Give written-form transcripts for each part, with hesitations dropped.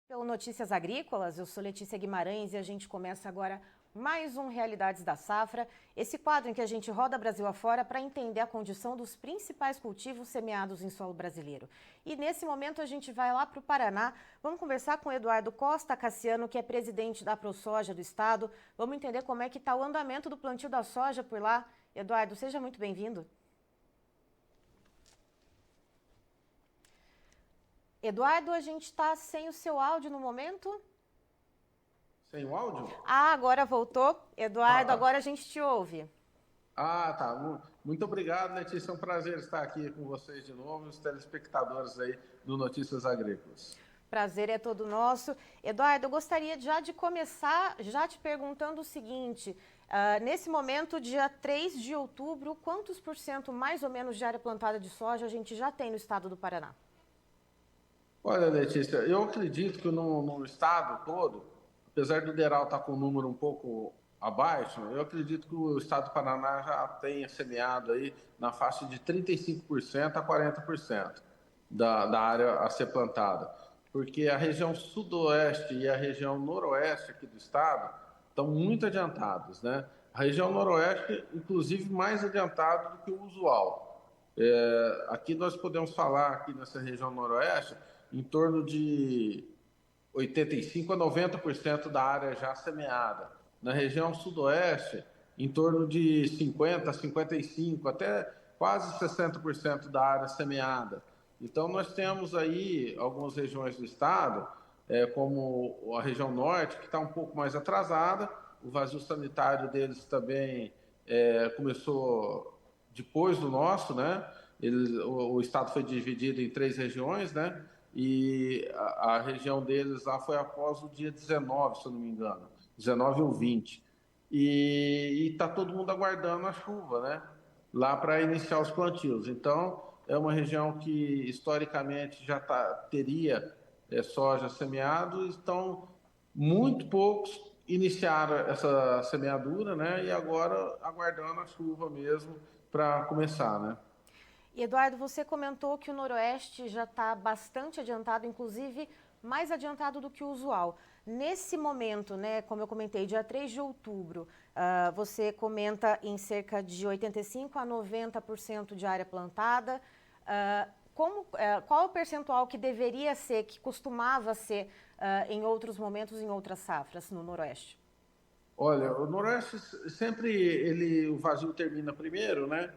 Pelo Notícias Agrícolas, eu sou Letícia Guimarães e a gente começa agora mais um Realidades da Safra, esse quadro em que a gente roda Brasil afora para entender a condição dos principais cultivos semeados em solo brasileiro. E nesse momento a gente vai lá para o Paraná, vamos conversar com o Eduardo Costa Cassiano, que é presidente da ProSoja do estado, vamos entender como é que está o andamento do plantio da soja por lá. Eduardo, seja muito bem-vindo. Eduardo, a gente está sem o seu áudio no momento. Sem o áudio? Ah, agora voltou. Eduardo, Tá. agora a gente te ouve. Tá. Muito obrigado, Letícia. É um prazer estar aqui com vocês de novo, os telespectadores aí do Notícias Agrícolas. Prazer é todo nosso. Eduardo, eu gostaria já de começar já te perguntando o seguinte, nesse momento, dia 3 de outubro, quantos por cento mais ou menos de área plantada de soja a gente já tem no estado do Paraná? Olha, Letícia, eu acredito que no estado todo, apesar do Deral estar com o número um pouco abaixo, eu acredito que o estado do Paraná já tenha semeado aí na faixa de 35% a 40% da área a ser plantada. Porque a região sudoeste e a região noroeste aqui do estado estão muito adiantadas, né? A região noroeste, inclusive, mais adiantada do que o usual. Aqui nós podemos falar, aqui nessa região noroeste, em torno de 85 a 90% da área já semeada. Na região sudoeste, em torno de 50 a 55, até quase 60% da área semeada. Então, nós temos aí algumas regiões do estado, como a região norte, que está um pouco mais atrasada. O vazio sanitário deles também começou depois do nosso, né? O estado foi dividido em 3 regiões, né? E a região deles lá foi após o dia 19, se eu não me engano, 19 ou 20. E está todo mundo aguardando a chuva, né? Lá para iniciar os plantios. Então, é uma região que historicamente teria soja semeado, então muito poucos iniciaram essa semeadura, né? E agora aguardando a chuva mesmo para começar, né? E, Eduardo, você comentou que o Noroeste já está bastante adiantado, inclusive mais adiantado do que o usual. Nesse momento, né, como eu comentei, dia 3 de outubro, você comenta em cerca de 85 a 90% de área plantada. Qual o percentual que deveria ser, que costumava ser em outros momentos, em outras safras no Noroeste? Olha, o Noroeste sempre o vazio termina primeiro, né?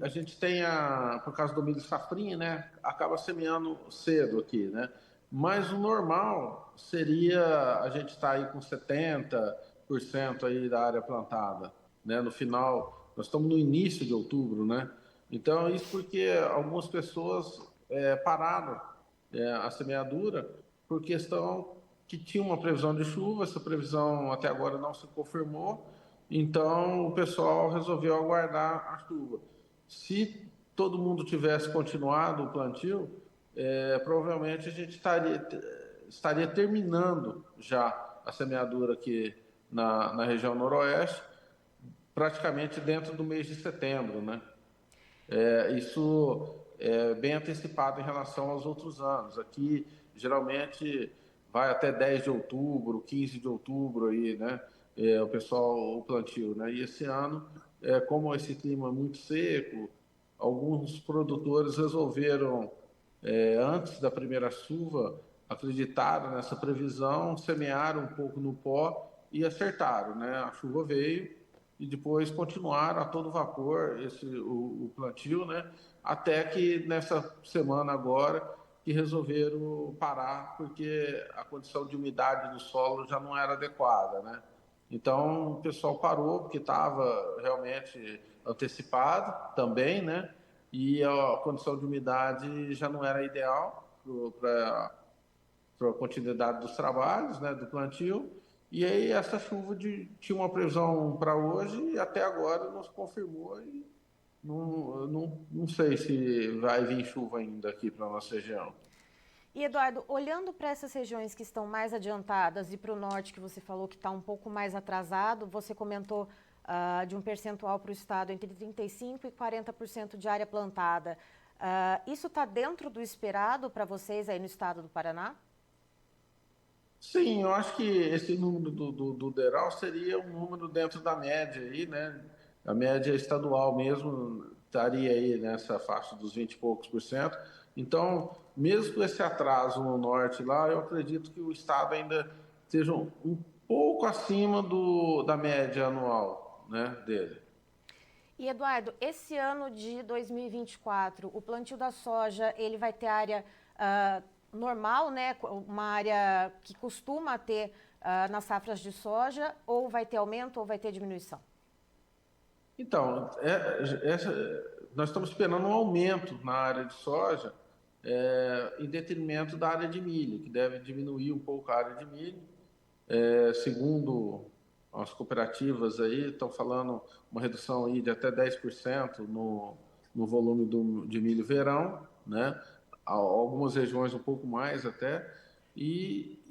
A gente tem por causa do milho safrinha, né? Acaba semeando cedo aqui, né? Mas o normal seria a gente estar aí com 70% aí da área plantada, né? No final, nós estamos no início de outubro, né? Então, isso porque algumas pessoas pararam a semeadura por questão que tinha uma previsão de chuva, essa previsão até agora não se confirmou, então o pessoal resolveu aguardar a chuva. Se todo mundo tivesse continuado o plantio, provavelmente a gente estaria terminando já a semeadura aqui na região noroeste, praticamente dentro do mês de setembro, né? Isso é bem antecipado em relação aos outros anos. Aqui, geralmente, vai até 10 de outubro, 15 de outubro, aí, né? O pessoal, o plantio, né? E esse ano, como esse clima é muito seco, alguns produtores resolveram, antes da primeira chuva, acreditaram nessa previsão, semearam um pouco no pó e acertaram, né? A chuva veio e depois continuaram a todo vapor o plantio, né? Até que nessa semana agora que resolveram parar porque a condição de umidade do solo já não era adequada, né? Então o pessoal parou porque estava realmente antecipado também, né? E a condição de umidade já não era ideal para a continuidade dos trabalhos, né, do plantio. E aí essa chuva tinha uma previsão para hoje e até agora não se confirmou e não sei se vai vir chuva ainda aqui para a nossa região. E, Eduardo, olhando para essas regiões que estão mais adiantadas e para o norte, que você falou que está um pouco mais atrasado, você comentou de um percentual para o estado entre 35% e 40% de área plantada. Isso está dentro do esperado para vocês aí no estado do Paraná? Sim, eu acho que esse número do DERAL seria um número dentro da média aí, né? A média estadual mesmo estaria aí nessa faixa dos 20 e poucos por cento. Então, mesmo com esse atraso no norte lá, eu acredito que o estado ainda esteja um pouco acima da média anual, né, dele. E Eduardo, esse ano de 2024, o plantio da soja, ele vai ter área normal, né? Uma área que costuma ter nas safras de soja, ou vai ter aumento ou vai ter diminuição? Então, nós estamos esperando um aumento na área de soja, em detrimento da área de milho, que deve diminuir um pouco a área de milho. Segundo as cooperativas aí, estão falando uma redução aí de até 10% no volume de milho verão, né? Algumas regiões um pouco mais até, e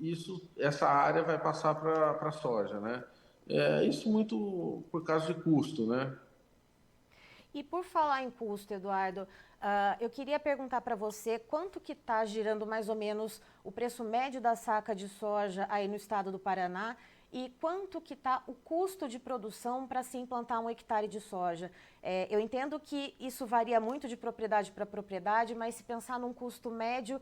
essa área vai passar para a soja, né? Isso muito por causa de custo, né? E por falar em custo, Eduardo, eu queria perguntar para você quanto que está girando mais ou menos o preço médio da saca de soja aí no estado do Paraná e quanto que está o custo de produção para se implantar um hectare de soja. Eu entendo que isso varia muito de propriedade para propriedade, mas se pensar num custo médio,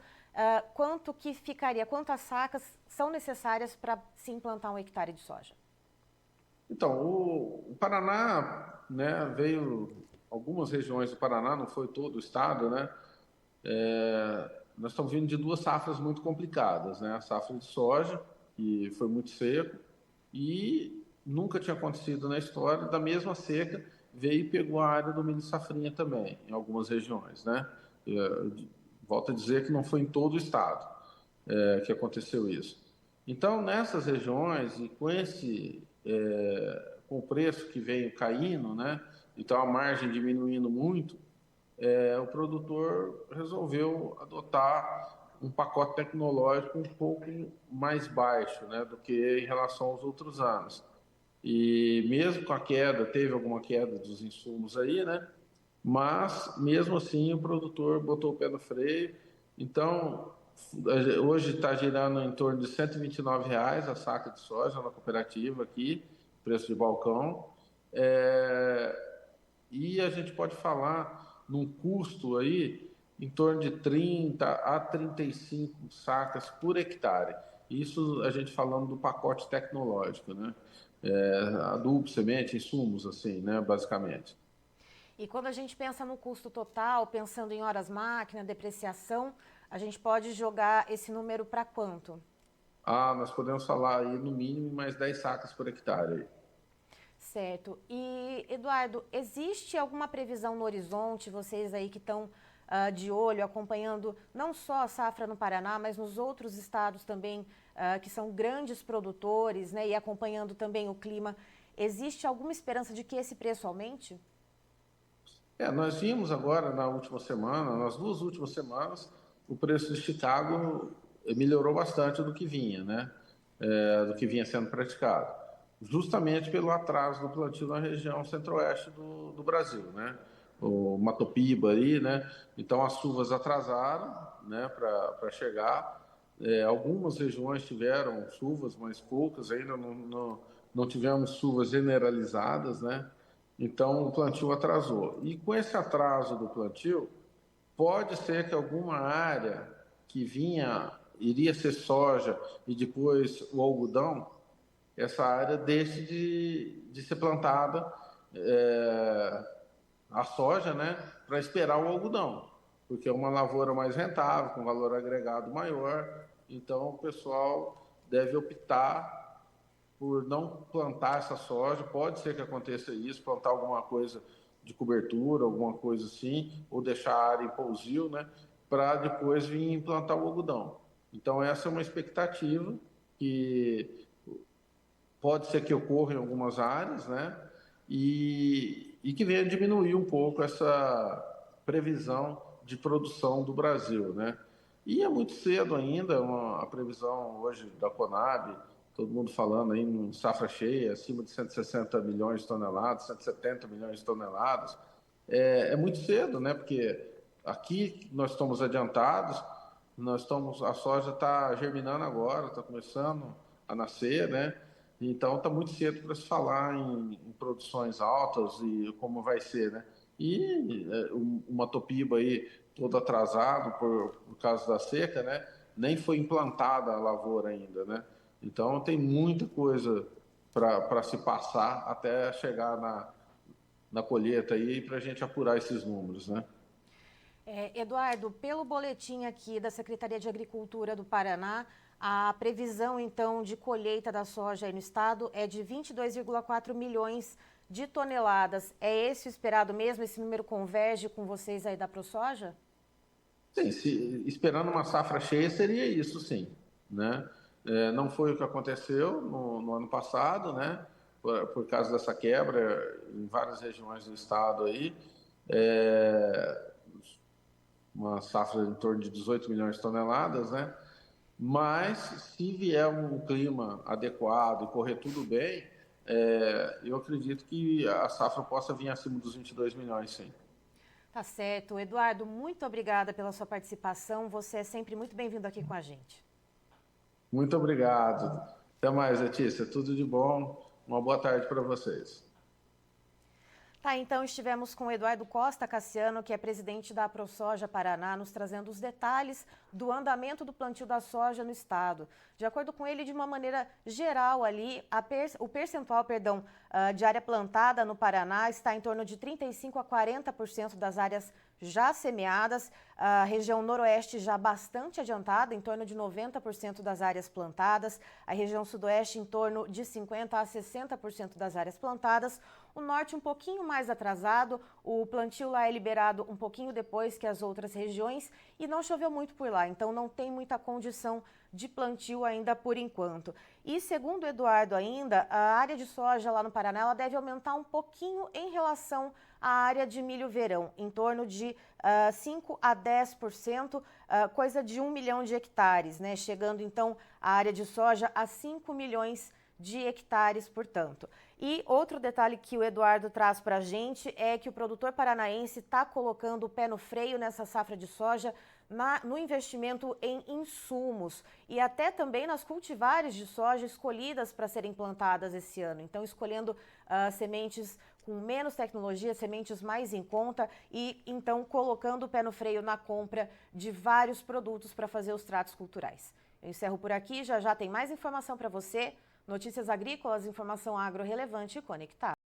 quanto que ficaria, quantas sacas são necessárias para se implantar um hectare de soja? Então, o Paraná, né, veio algumas regiões do Paraná, não foi todo o estado, né? Nós estamos vindo de duas safras muito complicadas, né? A safra de soja, que foi muito seco, e nunca tinha acontecido na história, da mesma seca, veio e pegou a área do milho safrinha também, em algumas regiões, né? Volto a dizer que não foi em todo o estado que aconteceu isso. Então, nessas regiões, e com o preço que veio caindo, né? Então a margem diminuindo muito, o produtor resolveu adotar um pacote tecnológico um pouco mais baixo, né, do que em relação aos outros anos. E mesmo com a queda, teve alguma queda dos insumos aí, né? Mas mesmo assim o produtor botou o pé no freio. Então hoje está girando em torno de R$ 129 a saca de soja na cooperativa aqui, preço de balcão. E a gente pode falar num custo aí em torno de 30 a 35 sacas por hectare. Isso a gente falando do pacote tecnológico, né? Adubo, semente, insumos, assim, né? Basicamente. E quando a gente pensa no custo total, pensando em horas máquina, depreciação, a gente pode jogar esse número para quanto? Nós podemos falar aí no mínimo mais 10 sacas por hectare. Certo. E, Eduardo, existe alguma previsão no horizonte, vocês aí que estão de olho, acompanhando não só a safra no Paraná, mas nos outros estados também, que são grandes produtores, né, e acompanhando também o clima, existe alguma esperança de que esse preço aumente? Nós vimos agora na última semana, nas duas últimas semanas, o preço de Chicago melhorou bastante do que vinha, né? Do que vinha sendo praticado, justamente pelo atraso do plantio na região centro-oeste do Brasil, né? O Mato Piba aí, né? Então as chuvas atrasaram, né? Para chegar. Algumas regiões tiveram chuvas, mas poucas ainda não tivemos chuvas generalizadas, né? Então o plantio atrasou. E com esse atraso do plantio, pode ser que alguma área que iria ser soja e depois o algodão, essa área deixe de ser plantada a soja, né, para esperar o algodão, porque é uma lavoura mais rentável, com valor agregado maior, então o pessoal deve optar por não plantar essa soja. Pode ser que aconteça isso, plantar alguma coisa de cobertura, alguma coisa assim, ou deixar a área em pousio, né, para depois vir implantar o algodão. Então essa é uma expectativa que pode ser que ocorra em algumas áreas, né, e que venha diminuir um pouco essa previsão de produção do Brasil, né. E é muito cedo ainda, a previsão hoje da Conab, todo mundo falando aí em safra cheia, acima de 160 milhões de toneladas, 170 milhões de toneladas. É muito cedo, né? Porque aqui nós estamos adiantados, a soja está germinando agora, está começando a nascer, né? Então está muito cedo para se falar em produções altas e como vai ser, né? E uma Topiba aí todo atrasado por causa da seca, né? Nem foi implantada a lavoura ainda, né? Então tem muita coisa para se passar até chegar na colheita aí para a gente apurar esses números, né? Eduardo, pelo boletim aqui da Secretaria de Agricultura do Paraná, a previsão, então, de colheita da soja aí no estado é de 22,4 milhões de toneladas. É esse o esperado mesmo? Esse número converge com vocês aí da ProSoja? Sim, esperando uma safra cheia seria isso, sim, né? Não foi o que aconteceu no ano passado, né? Por causa dessa quebra em várias regiões do estado aí, é, uma safra em torno de 18 milhões de toneladas, né? Mas se vier um clima adequado e correr tudo bem, eu acredito que a safra possa vir acima dos 22 milhões, sim. Tá certo. Eduardo, muito obrigada pela sua participação. Você é sempre muito bem-vindo aqui com a gente. Muito obrigado. Até mais, Letícia. Tudo de bom. Uma boa tarde para vocês. Tá, então estivemos com o Eduardo Costa Cassiano, que é presidente da ProSoja Paraná, nos trazendo os detalhes do andamento do plantio da soja no estado. De acordo com ele, de uma maneira geral ali, o percentual, de área plantada no Paraná está em torno de 35% a 40% das áreas já semeadas, a região noroeste já bastante adiantada, em torno de 90% das áreas plantadas, a região sudoeste em torno de 50% a 60% das áreas plantadas, o norte um pouquinho mais atrasado, o plantio lá é liberado um pouquinho depois que as outras regiões e não choveu muito por lá, então não tem muita condição de plantio ainda por enquanto. E segundo o Eduardo ainda, a área de soja lá no Paraná ela deve aumentar um pouquinho em relação à área de milho verão, em torno de 5 a 10%, coisa de 1 milhão de hectares, né? Chegando então a área de soja a 5 milhões de hectares, portanto. E outro detalhe que o Eduardo traz para a gente é que o produtor paranaense está colocando o pé no freio nessa safra de soja no investimento em insumos e até também nas cultivares de soja escolhidas para serem plantadas esse ano. Então, escolhendo sementes com menos tecnologia, sementes mais em conta e, então, colocando o pé no freio na compra de vários produtos para fazer os tratos culturais. Eu encerro por aqui, já já tem mais informação para você. Notícias agrícolas, informação agro relevante e conectada.